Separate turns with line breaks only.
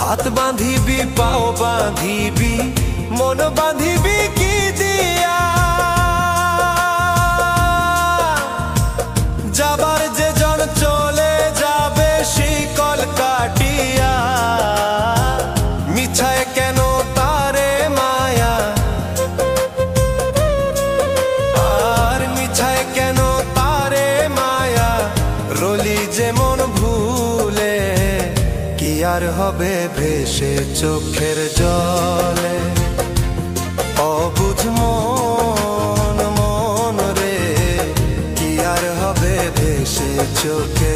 হাত বাঁধিবি পাও বাঁধিবি মন বাঁধিবি কি দিয়া, যাবার যে জন চলে যাবে শিকল কাটিয়া। মিছায় কেন তারে মায়া, আর মিছায় কেন তারে মায়া, রলি যেমন ভুলে কি আর হবে ভেসে চোখের জলে। অবুঝ মন মন রে কি আর হবে ভেসে চোখে